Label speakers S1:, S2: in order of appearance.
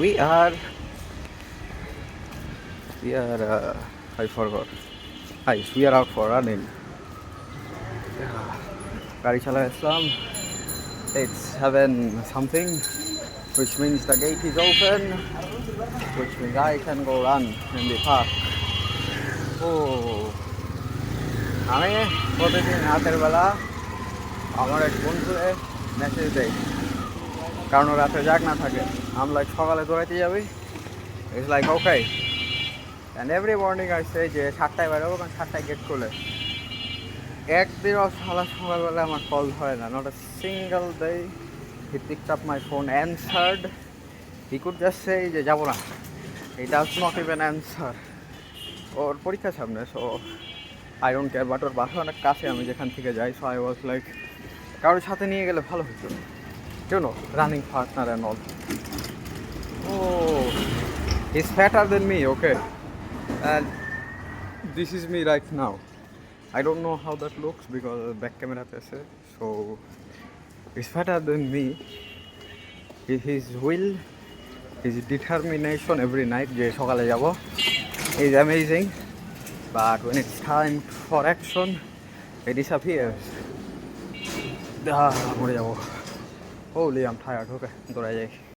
S1: We are, I forgot. We are out for running. গাড়ি চালায় আসলাম. It's 7 something, which means the gate is open, which means I can go run in the park. Oh, আমি প্রতিদিন রাতের বেলা আমার এক বন্ধুরে message দেই, কারণ ও রাতে জাগ না থাকে. আমি লাইক সকালে দৌড়াইতে যাবি, it's like okay. And every morning I say যে 7টায় বেরোবো, কারণ 7টায় গেট খুলে. একদিনও সকালবেলা আমার কল ধরে না, not a single day. He picked up my phone, answered. He could just say যে যাবো না, he does not even answer. ওর পরীক্ষা সামনে, so I don't care. But ওর বাসা অনেক কাছে আমি যেখান থেকে যাই, সো আই ওয়াজ লাইক কারোর সাথে নিয়ে গেলে ভালো হতো, রানিং পার্টনার অ্যান্ড অল. ও, he's fatter than me, okay? And this is me right now. I don't know how that looks because back camera আছে, so he's fatter than me. His will, his determination every night যে সকালে যাব is amazing, but when it's time for action it disappears. মরে যাবো. Holy, I'm tired. Okay, দৌড়াই যাই.